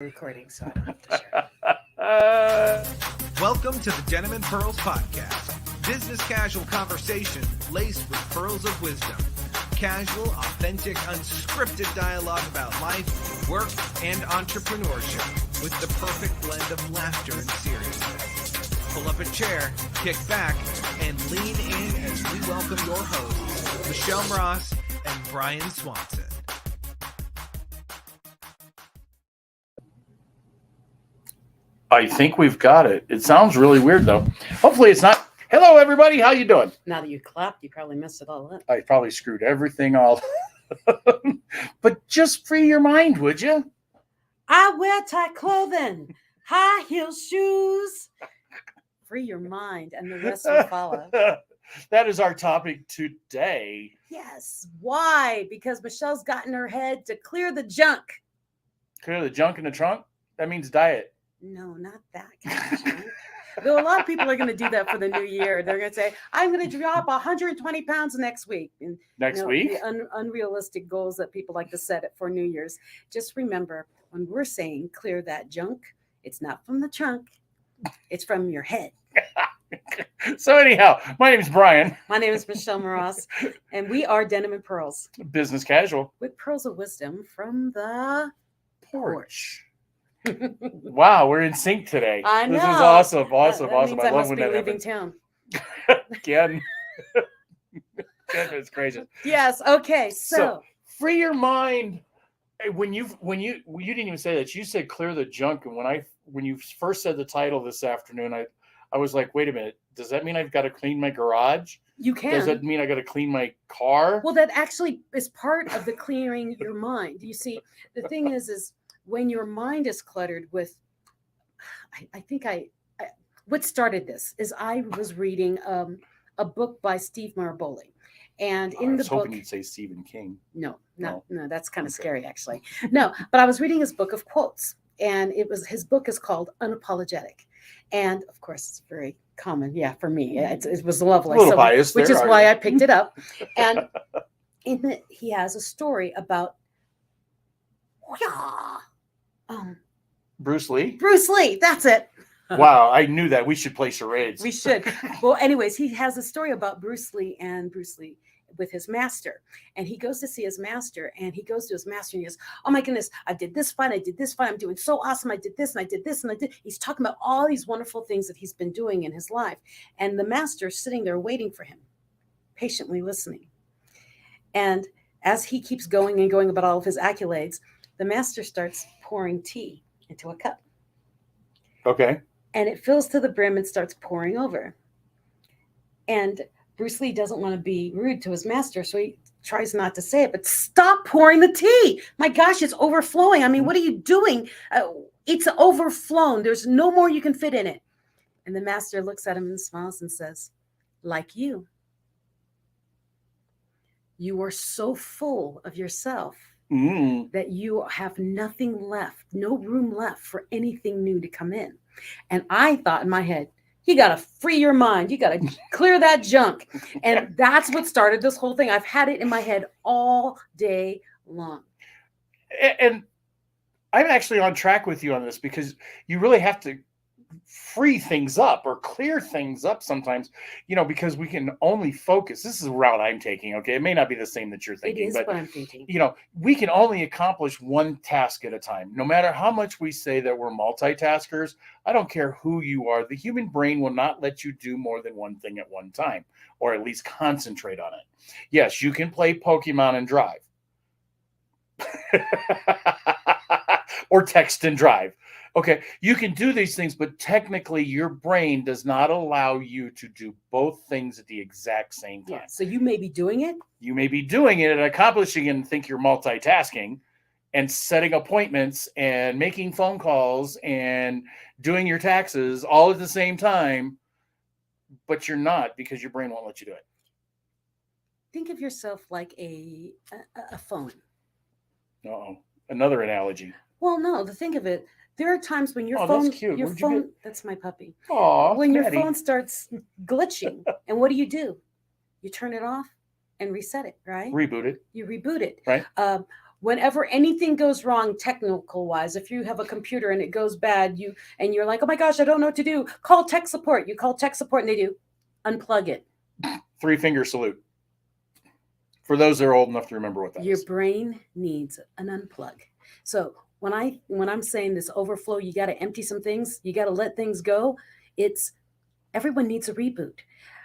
Recording, so I don't have to share. Welcome to the Denim and Pearls podcast. Business casual conversation laced with pearls of wisdom. Casual, authentic, unscripted dialogue about life, work, and entrepreneurship with the perfect blend of laughter and seriousness. Pull up a chair, kick back, and lean in as we welcome your hosts, Michelle Ross and Brian Swanson. I think we've got it. It sounds really weird, though. Hopefully it's not. Hello, everybody. How you doing? Now that you clapped, you probably messed it all up. I probably screwed everything all. But just free your mind, would you? I wear tight clothing, high heel shoes. Free your mind, and the rest will follow. That is our topic today. Yes. Why? Because Michelle's got in her head to clear the junk. Clear the junk in the trunk? That means diet. No, not that kind of junk. Though a lot of people are going to do that for the new year. They're going to say, I'm going to drop 120 pounds next week. And, Next week? The unrealistic goals that people like to set it for New Year's. Just remember, when we're saying clear that junk, it's not from the trunk. It's from your head. So anyhow, my name is Brian. My name is Michelle Moras, and we are Denim and Pearls. Business casual. With pearls of wisdom from the porch. Wow, we're in sync today. I know. This is awesome. That Awesome. means I I love must when be that leaving happens. town. Again. Goodness gracious. Yes. Okay. So free your mind. When you didn't even say that. You said clear the junk. And when you first said the title this afternoon, I was like, wait a minute. Does that mean I've got to clean my garage? you can. Does that mean I got to clean my car? Well, that actually is part of the clearing your mind. You see, the thing is when your mind is cluttered with, what started this is I was reading a book by Steve Maraboli. And in the book, hoping you'd say Stephen King. No, that's kind of scary, actually. No, but I was reading his book of quotes, and his book is called Unapologetic. And of course, it's very common. Yeah, for me, it was lovely. A little biased which there, is why I picked it up. And in it, he has a story about Bruce Lee? Bruce Lee. That's it. Wow, I knew that. We should play charades. We should. Well, anyways, he has a story about Bruce Lee with his master. And he goes to see his master, and he goes to his master and he goes, oh my goodness, I did this fine. I'm doing so awesome. I did this and I did this and I did. He's talking about all these wonderful things that he's been doing in his life. And the master's sitting there waiting for him, patiently listening. And as he keeps going and going about all of his accolades, the master starts pouring tea into a cup. Okay. And it fills to the brim and starts pouring over. And Bruce Lee doesn't want to be rude to his master, so he tries not to say it, but stop pouring the tea. My gosh, it's overflowing. I mean, what are you doing? It's overflown. There's no more you can fit in it. And the master looks at him and smiles and says, like you are so full of yourself that you have nothing left, no room left for anything new to come in. And I thought in my head, you got to free your mind. You got to clear that junk. And that's what started this whole thing. I've had it in my head all day long. And I'm actually on track with you on this because you really have to free things up or clear things up sometimes, because we can only focus. This is the route I'm taking. Okay. It may not be the same that you're thinking, it is but what I'm thinking. We can only accomplish one task at a time. No matter how much we say that we're multitaskers, I don't care who you are. The human brain will not let you do more than one thing at one time, or at least concentrate on it. Yes, you can play Pokemon and drive or text and drive. Okay, you can do these things, but technically your brain does not allow you to do both things at the exact same time. Yeah, so you may be doing it. You may be doing it and accomplishing it and think you're multitasking and setting appointments and making phone calls and doing your taxes all at the same time, but you're not because your brain won't let you do it. Think of yourself like a phone. Uh-oh, another analogy. Well, no, think of it. There are times when your phone, that's cute. That's my puppy. Oh, when your phone starts glitching, and what do? You turn it off and reset it, right? Reboot it. You reboot it. Right. Whenever anything goes wrong technical wise, if you have a computer and it goes bad, you're like, oh my gosh, I don't know what to do. Call tech support. You call tech support and they do unplug it. 3-finger salute. For those that are old enough to remember what that Your is. brain needs an unplug. So when I'm saying this overflow, you got to empty some things, you got to let things go. It's everyone needs a reboot.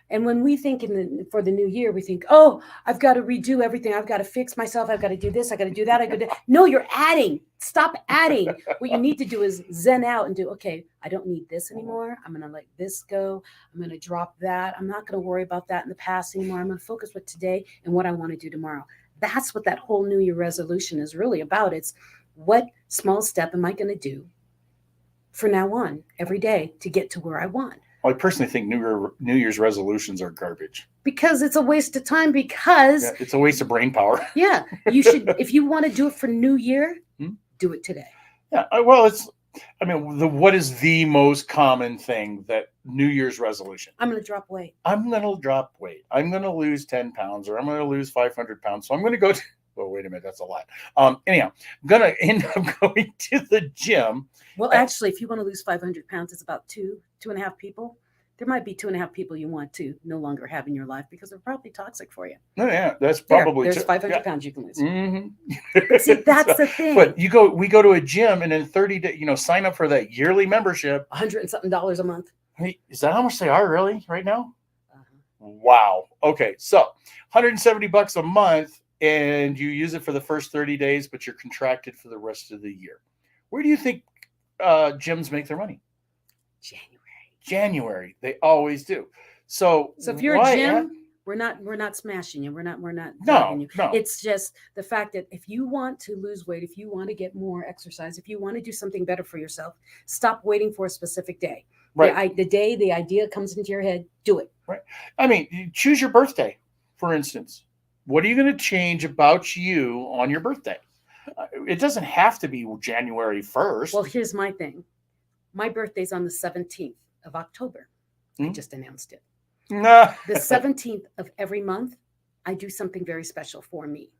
And when we think for the new year, we think, oh, I've got to redo everything. I've got to fix myself. I've got to do this. I got to do that. I got to. No, you're adding. Stop adding. What you need to do is zen out and do, okay, I don't need this anymore. I'm going to let this go. I'm going to drop that. I'm not going to worry about that in the past anymore. I'm going to focus with today and what I want to do tomorrow. That's what that whole New Year resolution is really about. It's what small step am I going to do for now on every day to get to where I want? I personally think New Year's resolutions are garbage. Because it's a waste of time because it's a waste of brain power. Yeah. You should, if you want to do it for New Year, do it today. Yeah. Well, what is the most common thing that New Year's resolution? I'm going to drop weight. I'm going to drop weight. I'm going to lose 10 pounds or I'm going to lose 500 pounds. So I'm going to go to, oh, wait a minute. That's a lot. Anyhow, I'm going to end up going to the gym. Well, actually, if you want to lose 500 pounds, it's about 2.5 people. There might be 2.5 people you want to no longer have in your life because they're probably toxic for you. No, yeah, that's probably there's 500 pounds you can lose. Mm-hmm. But see, that's the thing. But we go to a gym and in 30 days, sign up for that yearly membership. $100 and something a month. Hey, is that how much they are really right now? Uh-huh. Wow. Okay, so $170 a month, and you use it for the first 30 days, but you're contracted for the rest of the year. Where do you think gyms make their money? January. They always do. So if you're a gym, we're not smashing you. We're not dragging you. No. It's just the fact that if you want to lose weight, if you want to get more exercise, if you want to do something better for yourself, stop waiting for a specific day. Right. The day the idea comes into your head, do it. Right. I mean, you choose your birthday, for instance. What are you going to change about you on your birthday? It doesn't have to be January 1st. Well, here's my thing. My birthday's on the 17th of October. I just announced it. Nah. The 17th of every month, I do something very special for me.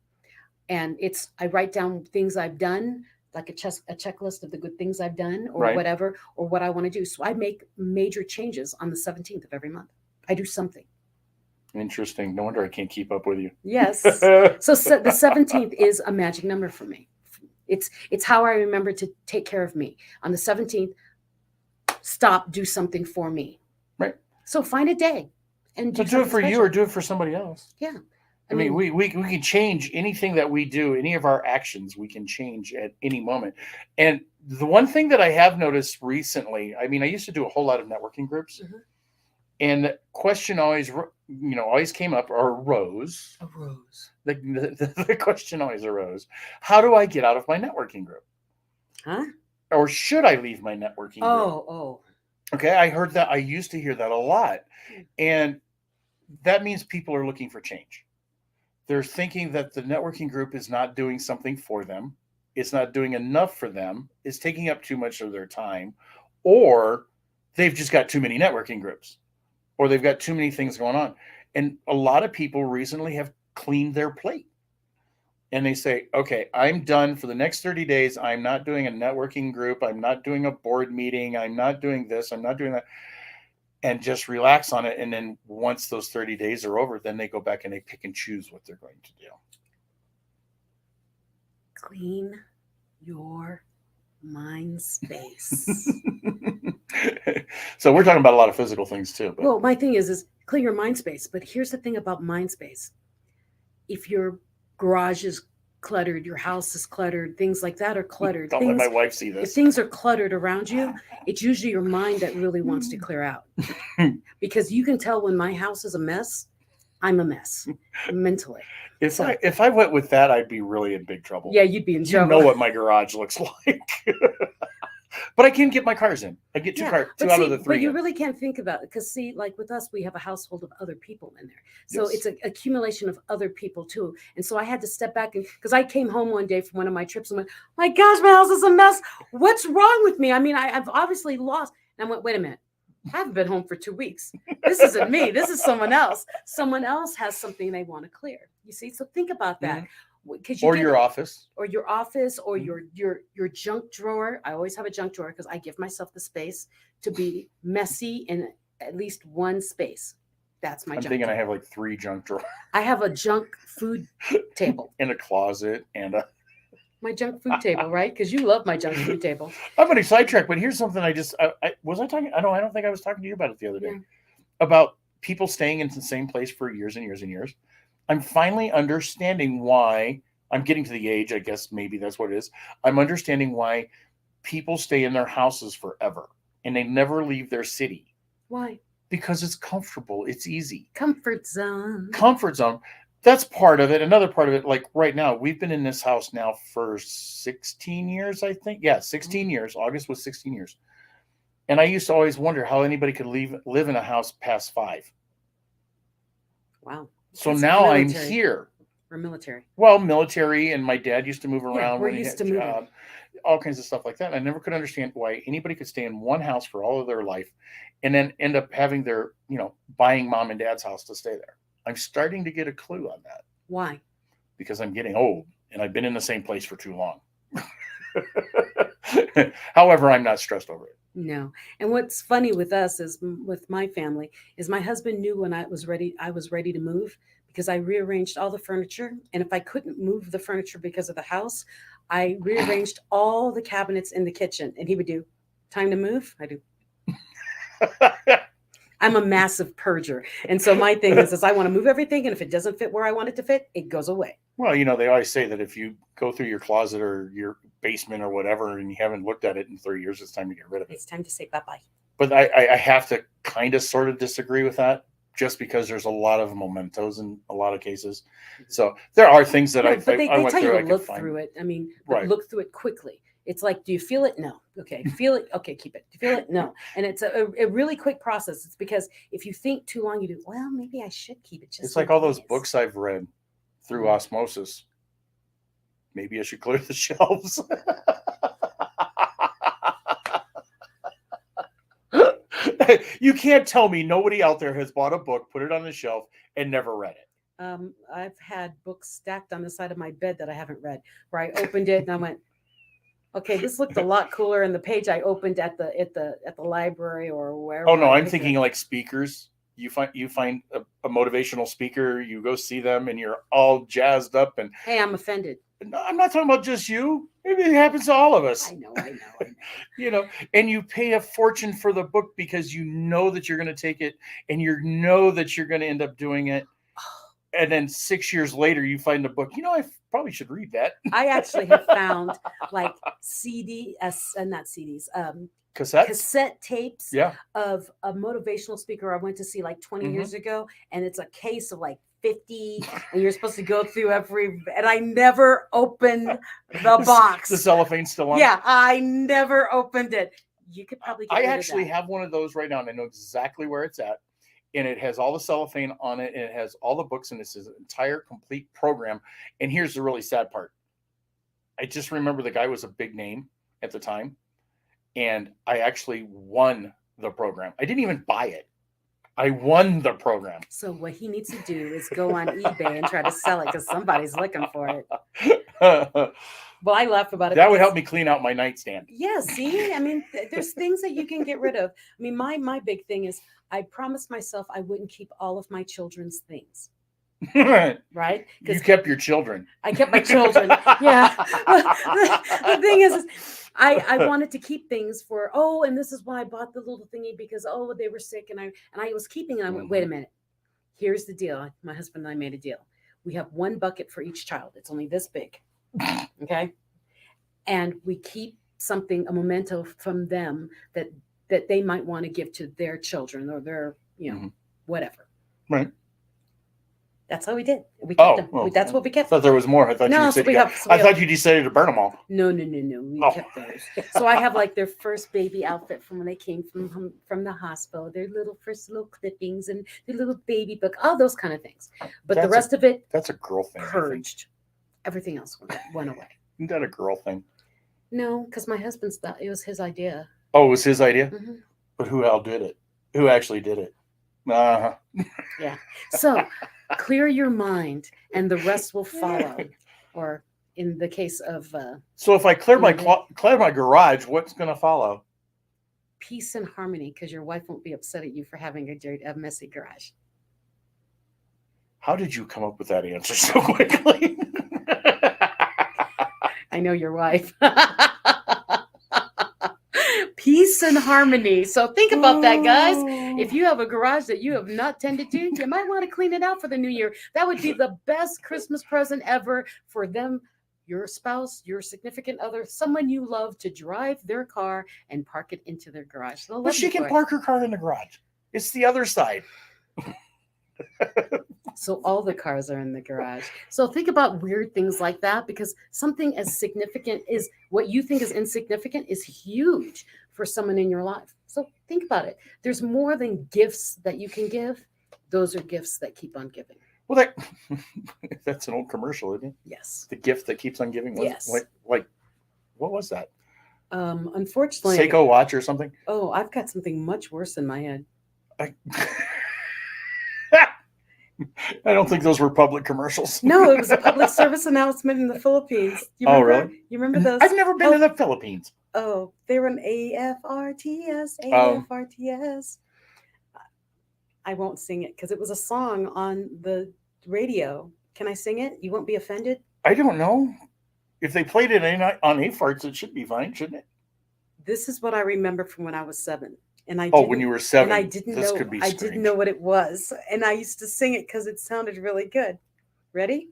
And I write down things I've done, like a checklist of the good things I've done or whatever, or what I want to do. So I make major changes on the 17th of every month. I do something. Interesting. No wonder I can't keep up with you. Yes. So the 17th is a magic number for me. It's how I remember to take care of me. On the 17th, do something for me. Right. So find a day and do it for you or do it for somebody else. Yeah. I mean, we can change anything that we do, any of our actions, we can change at any moment. And the one thing that I have noticed recently, I used to do a whole lot of networking groups. Mm-hmm. And the question always came up or arose. The question always arose. How do I get out of my networking group? Huh? Or should I leave my networking group? Oh. Okay, I heard that. I used to hear that a lot. And that means people are looking for change. They're thinking that the networking group is not doing something for them. It's not doing enough for them. It's taking up too much of their time. Or they've just got too many networking groups. Or they've got too many things going on. And a lot of people recently have cleaned their plate. And they say, okay, I'm done for the next 30 days. I'm not doing a networking group. I'm not doing a board meeting. I'm not doing this. I'm not doing that. And just relax on it. And then once those 30 days are over, then they go back and they pick and choose what they're going to do. Clean your mind space. So we're talking about a lot of physical things too. But. Well, my thing is clear your mind space. But here's the thing about mind space. If your garage is cluttered, your house is cluttered, things like that are cluttered. Don't let my wife see this. If things are cluttered around you, it's usually your mind that really wants to clear out. Because you can tell when my house is a mess, I'm a mess mentally. If I went with that, I'd be really in big trouble. Yeah, you'd be in trouble. You know what my garage looks like. But I can get my cars in. I get two out of the three. But you really can't think about it because, like with us, we have a household of other people in there. So it's an accumulation of other people too. And so I had to step back because I came home one day from one of my trips and went, my gosh, my house is a mess. What's wrong with me? I mean, I've obviously lost. And I went, wait a minute. I haven't been home for 2 weeks. This isn't me. This is someone else. Someone else has something they want to clear. You see? So think about that. Mm-hmm. because or your office. or your junk drawer. I always have a junk drawer because I give myself the space to be messy in at least one space. That's my I'm junk thinking drawer. I have like 3 junk drawers I have a junk food table. in a closet and My junk food table, right? Because you love my junk food table. I'm going to sidetrack, but here's something I was I talking. I don't think I was talking to you about it the other day Yeah. about people staying in the same place for years and years and years. I'm finally understanding why I'm getting to the age. I guess maybe that's what it is. I'm understanding why people stay in their houses forever and they never leave their city Why? because it's comfortable. It's easy. Comfort zone. Comfort zone. That's part of it. Another part of it, like right now, we've been in this house now for 16 years, I think. Yeah, 16 years. August was 16 years. And I used to always wonder how anybody could live in a house past 5. Wow. So That's now I'm military. here. We're military. Well, military, and my dad used to move around we're when he used had to a moving. job, all kinds of stuff like that. And I never could understand why anybody could stay in one house for all of their life and then end up having their, buying mom and dad's house to stay there. I'm starting to get a clue on that Why? because I'm getting old and I've been in the same place for too long. However, I'm not stressed over it. No. And what's funny with us is with my family is my husband knew when I was ready to move because I rearranged all the furniture. And if I couldn't move the furniture because of the house, I rearranged all the cabinets in the kitchen. And he would do, time to move? I do. I'm a massive purger. And so my thing is I want to move everything. And if it doesn't fit where I want it to fit, it goes away. Well, they always say that if you go through your closet or your basement or whatever and you haven't looked at it in 3 years, it's time to get rid of it. It's time to say bye-bye. But I have to kind of sort of disagree with that just because there's a lot of mementos in a lot of cases. So there are things that but they went tell you through. to look through it. I mean, Right. Look through it quickly. It's like, do you feel it? No. Okay. Feel it? Okay, keep it. Do you feel it? No. And it's a really quick process. It's because if you think too long, you do, well, maybe I should keep it. Just It's like all those books I've read through osmosis. Maybe I should clear the shelves. You can't tell me nobody out there has bought a book, put it on the shelf, and never read it. I've had books stacked on the side of my bed that I haven't read, where I opened it and I went, okay, this looked a lot cooler in the page I opened at the library or wherever. Oh no, I'm thinking like speakers. You find a motivational speaker, you go see them, and you're all jazzed up. And hey, I'm offended. No, I'm not talking about just you. Maybe it happens to all of us. I know. And you pay a fortune for the book because you know that you're going to take it, and you know that you're going to end up doing it. And then 6 years later, you find the book. I probably should read that. I actually have found like cassette tapes of a motivational speaker I went to see like 20 years ago. And it's a case of like 50 and you're supposed to go through and I never opened the box. The cellophane's still on. Yeah, I never opened it. You could probably get rid of that. I actually have one of those right now and I know exactly where it's at. And it has all the cellophane on it, and it has all the books, and it's an entire complete program. And here's the really sad part. I just remember the guy was a big name at the time, and I actually won the program. I didn't even buy it. I won the program. So what he needs to do is go on eBay and try to sell it because somebody's looking for it. Well, I laugh about it. That would help me clean out my nightstand. Yeah, see? I mean, there's things that you can get rid of. I mean, my big thing is I promised myself I wouldn't keep all of my children's things. Right? You kept your children. I kept my children. Yeah. The thing is I wanted to keep things for, and this is why I bought the little thingy because, they were sick and I was keeping it. I went, wait a minute. Here's the deal. My husband and I made a deal. We have one bucket for each child. It's only this big. Okay. And we keep something, a memento from them that they might want to give to their children or their, whatever. Right. That's how we did. We kept them. Well, that's what we kept. I thought there was more. I thought I thought you decided to burn them all. No. We kept those. So I have like their first baby outfit from when they came from the hospital. Their first little clippings and their little baby book, all those kind of things. But the rest of it, that's a girl thing. Purged. Everything else went away. Isn't that a girl thing? No, because my husband's thought it was his idea. Oh, it was his idea? Mm-hmm. But who did it? Who actually did it? Yeah. So clear your mind and the rest will follow. or in the case of So if I clear my Yeah. clear my garage, what's going to follow? peace and harmony, because your wife won't be upset at you for having a messy garage. How did you come up with that answer so quickly? I know your wife. Peace and harmony. So think about that, guys. If you have a garage that you have not tended to, you might want to clean it out for the new year. That would be the best Christmas present ever for them, your spouse, your significant other, someone you love, to drive their car and park it into their garage. They'll But love she you can for it. park her car in the garage. It's the other side. So all the cars are in the garage. So think about weird things like that, because something as significant is what you think is insignificant is huge for someone in your life. So think about it. There's more than gifts that you can give. Those are gifts that keep on giving. Well, that's an old commercial, isn't it? Yes. The gift that keeps on giving. Yes. Like what was that? Unfortunately. Seiko watch or something? Oh, I've got something much worse in my head. I don't think those were public commercials. No, it was a public service announcement in the Philippines. You Oh, remember? really? You remember those? I've never been to the Philippines. Oh, they were an AFRTS, Oh. AFRTS. I won't sing it because it was a song on the radio. Can I sing it? You won't be offended? I don't know. If they played it on AFARTS, it should be fine, shouldn't it? This is what I remember from when I was 7. And I Oh, didn't- when you were 7. and I didn't this know could be I strange. didn't know what it was. And I used to sing it because it sounded really good. Ready?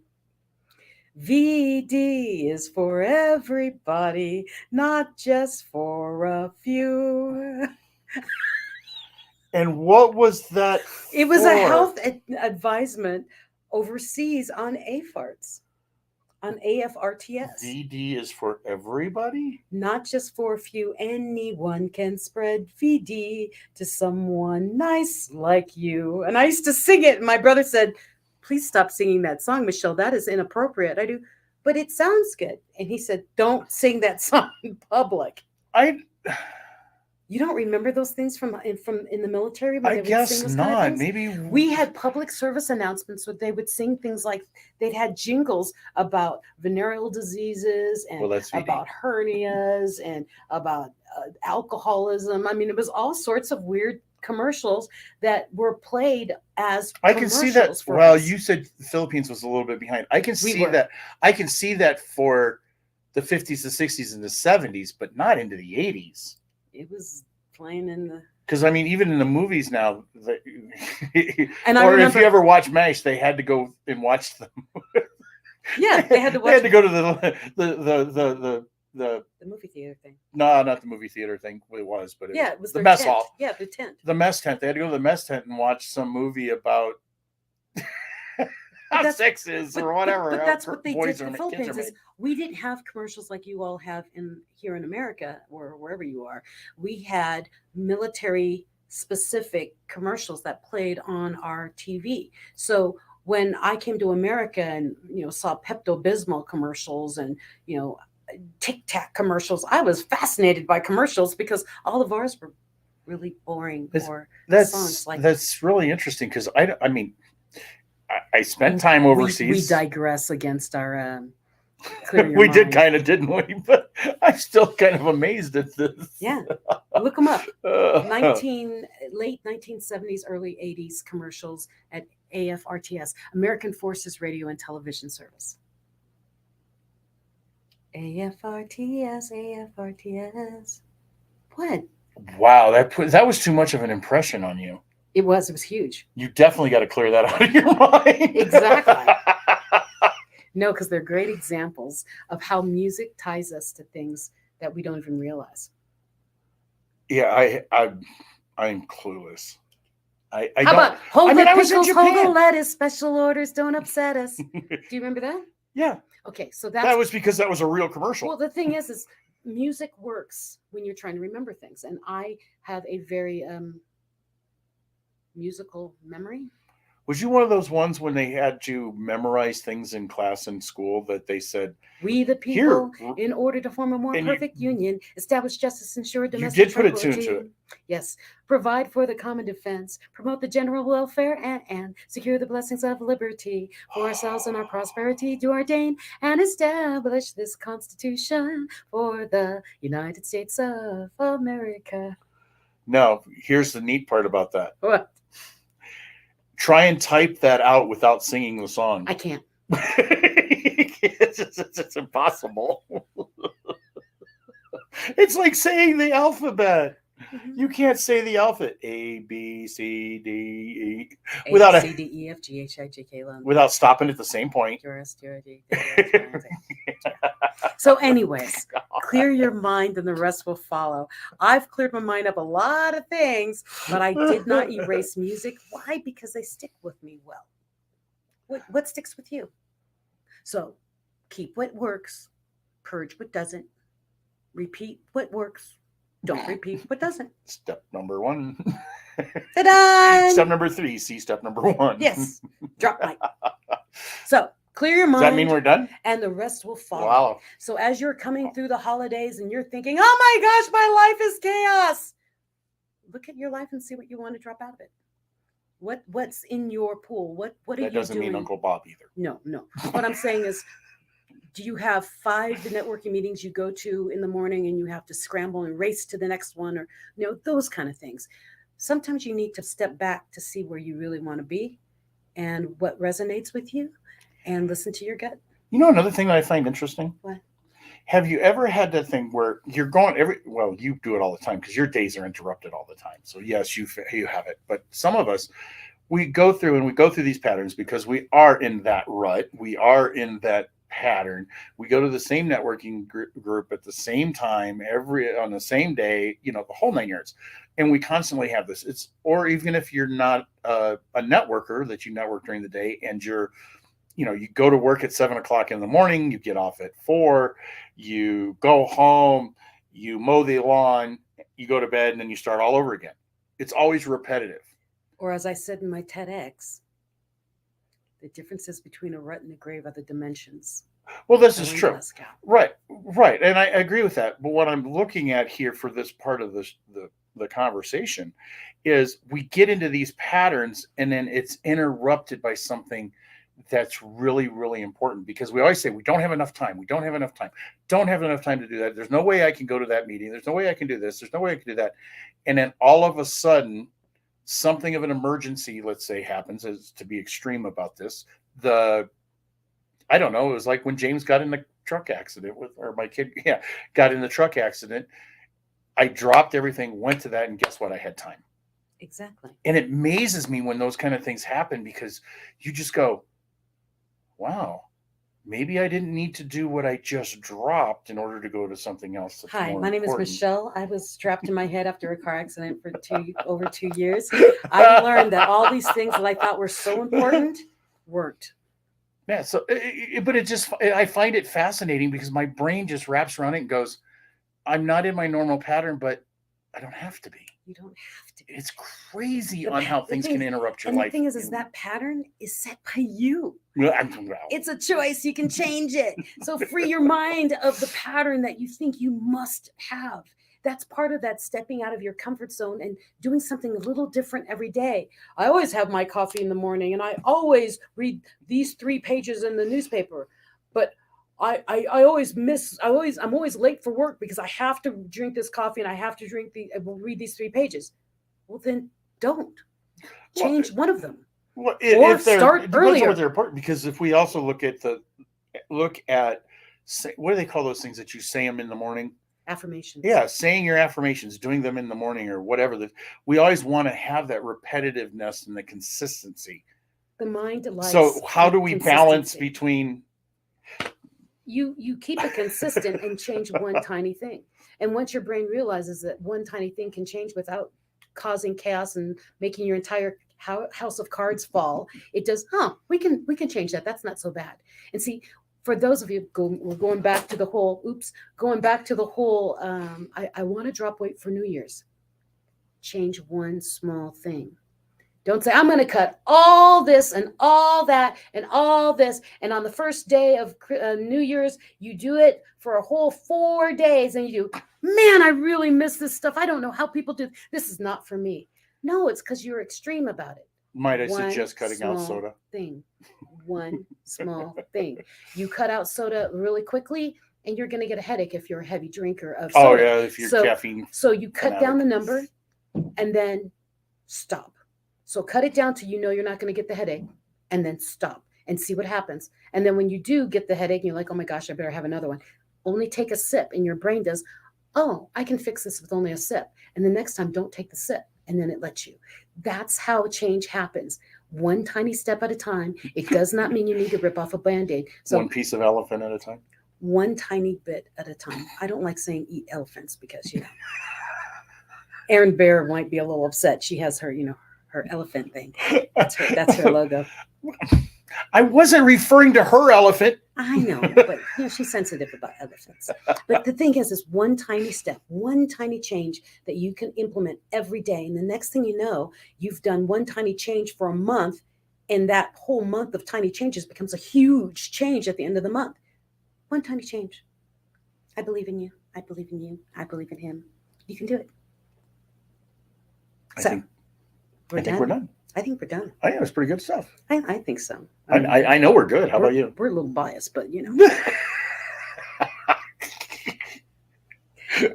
VD is for everybody, not just for a few. And what was that? It was a for? health advisement overseas on AFARTS, on AFRTS. VD is for everybody? Not just for a few. Anyone can spread VD to someone nice like you. And I used to sing it. And my brother said, please stop singing that song, Michelle. That is inappropriate. I do, but it sounds good. And he said, don't sing that song in public. You don't remember those things from in the military? When I they would guess sing those kind of not. things? Maybe We had public service announcements where they would sing things like they'd had jingles about venereal diseases and Well, that's VD. about hernias and about alcoholism. I mean, it was all sorts of weird commercials that were played as I can see that. commercials for Well, us. you said the Philippines was a little bit behind. I can We see were. that. I can see that for the 50s, the 60s, and the 70s, but not into the 80s. It was playing in the. Because I mean, even in the movies now, And I or if remember, you ever watch MASH, they had to go and watch them. yeah, they had to watch They had to go to the the movie theater thing. no, not the movie theater thing. It was, but Yeah, it was the their mess tent. hall, Yeah, the tent. the mess tent. They had to go to the mess tent and watch some movie about how that's- sex is or whatever. But how that's what they did boys in are the kids are Philippines. Is made. we didn't have commercials like you all have here in America or wherever you are. We had military specific commercials that played on our TV. So when I came to America and saw Pepto-Bismol commercials and Tic Tac commercials, I was fascinated by commercials because all of ours were really boring or songs like That's really interesting because I mean I spent time overseas. We digress against our clear your We did mind. kind of, didn't we? But I'm still kind of amazed at this. Yeah, look them up. Uh, Late 1970s, early 80s commercials at AFRTS, American Forces Radio and Television Service. AFRTS, AFRTS. What? wow, that was too much of an impression on you. It was huge. You definitely got to clear that out of your mind. Exactly. No, because they're great examples of how music ties us to things that we don't even realize. Yeah, I'm clueless. I How don't. about hold I mean, the I was in pickles, hold the Japan. lettuce, special orders don't upset us. Do you remember that? Yeah, Okay, so that was because that was a real commercial. well, the thing is music works when you're trying to remember things. And I have a very musical memory. Was you one of those ones when they had you memorize things in class in school that they said, We the here, people, in order to form a more and perfect union, establish justice, ensure you domestic did put a tune tranquility. to it. Yes, provide for the common defense, promote the general welfare, and secure the blessings of liberty for ourselves and our prosperity. Do ordain and establish this Constitution for the United States of America. Now, here's the neat part about that. What? Try and type that out without singing the song. I can't. It's impossible. It's like saying the alphabet. You can't say the alphabet A, B, C, D, E without C, D, E, F, G, H, I, J, K, L, M, without stopping at the same point. So, anyways, clear your mind and the rest will follow. I've cleared my mind up a lot of things, but I did not erase music. Why? Because they stick with me well. What sticks with you? So, keep what works, purge what doesn't, repeat what works, don't repeat what doesn't. Step number 1. Ta-da! Step number 3. See step number 1. Yes. Drop mic. So, clear your mind. Does that mean we're done? And the rest will follow. Wow. So as you're coming through the holidays and you're thinking, oh my gosh, my life is chaos. Look at your life and see what you want to drop out of it. What's in your pool? What are you doing? That doesn't mean Uncle Bob either. No. What I'm saying is, do you have 5 networking meetings you go to in the morning and you have to scramble and race to the next one, or those kind of things? Sometimes you need to step back to see where you really want to be and what resonates with you, and listen to your gut. Another thing that I find interesting? What? Have you ever had that thing where you're going you do it all the time because your days are interrupted all the time. So yes, you have it. But some of us, we go through these patterns because we are in that rut. We are in that pattern. We go to the same networking group at the same time, on the same day, the whole 9 yards. And we constantly have this. Or even if you're not a networker, that you network during the day and you go to work at 7:00 in the morning, you get off at 4, you go home, you mow the lawn, you go to bed, and then you start all over again. It's always repetitive. Or as I said in my TEDx, the differences between a rut and a grave are the dimensions. Well, this is true. Right. And I agree with that. But what I'm looking at here for this part of the conversation is we get into these patterns and then it's interrupted by something that's really, really important, because we always say we don't have enough time. We don't have enough time. Don't have enough time to do that. There's no way I can go to that meeting. There's no way I can do this. There's no way I can do that. And then all of a sudden, something of an emergency, let's say, happens, as to be extreme about this. I don't know. It was like when James got in the truck accident or my kid, got in the truck accident. I dropped everything, went to that, and guess what? I had time. Exactly. And it amazes me when those kind of things happen, because you just go, wow, maybe I didn't need to do what I just dropped in order to go to something else. Hi, my name is Michelle. I was strapped to my head after a car accident for over 2 years. I learned that all these things that I thought were so important weren't. Yeah. So, I find it fascinating because my brain just wraps around it and goes, I'm not in my normal pattern, but I don't have to be. You don't have to be. It's crazy on how things can interrupt your life. And the thing is that pattern is set by you. It's a choice. You can change it. So free your mind of the pattern that you think you must have. That's part of that stepping out of your comfort zone and doing something a little different every day. I always have my coffee in the morning and I always read these 3 pages in the newspaper, but I'm always late for work because I have to drink this coffee and I have to read these 3 pages. Well, then don't change one of them. Well, or start earlier. They're important, because if we also look at what do they call those things that you say them in the morning? Affirmations. Yeah, saying your affirmations, doing them in the morning or whatever. We always want to have that repetitiveness and the consistency. The mind likes. So how do we balance between? You keep it consistent and change one tiny thing. And once your brain realizes that one tiny thing can change without causing chaos and making your entire house of cards fall, it does, we can change that. That's not so bad. And see, for those of you, we're going back to the whole, I want to drop weight for New Year's. Change one small thing. Don't say, I'm going to cut all this and all that and all this. And on the first day of New Year's, you do it for a whole 4 days. And you do, man, I really miss this stuff. I don't know how people do. This is not for me. No, it's because you're extreme about it. Might I One suggest cutting out small soda? Thing. One small thing. You cut out soda really quickly, and you're going to get a headache if you're a heavy drinker of soda. Oh, yeah, if you're caffeine. So you cut down the fanatic. number and then stop. So cut it down to you're not going to get the headache, and then stop and see what happens. And then when you do get the headache, you're like, oh my gosh, I better have another one. Only take a sip, and your brain does, oh, I can fix this with only a sip. And the next time, don't take the sip, and then it lets you. That's how change happens. One tiny step at a time. It does not mean you need to rip off a Band-Aid. So one piece of elephant at a time. One tiny bit at a time. I don't like saying eat elephants because, Erin Bear might be a little upset. She has her, her elephant thing. That's her logo. I wasn't referring to her elephant. I know, but she's sensitive about elephants. But the thing is one tiny step, one tiny change that you can implement every day. And the next thing you know, you've done one tiny change for a month, and that whole month of tiny changes becomes a huge change at the end of the month. One tiny change. I believe in you. I believe in you. I believe in him. You can do it. I think we're done. I think we're done. I think it was pretty good stuff. I think so. I know we're good. How about you? We're a little biased, but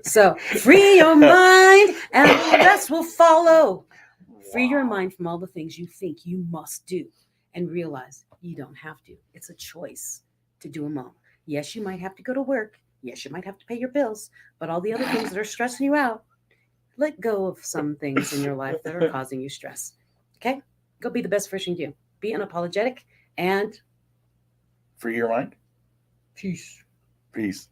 So free your mind and the rest will follow. Free your mind from all the things you think you must do and realize you don't have to. It's a choice to do them all. Yes, you might have to go to work. Yes, you might have to pay your bills, but all the other things that are stressing you out, let go of some things in your life that are causing you stress. Okay? Go be the best version you. Be unapologetic and free your mind. Peace. Peace.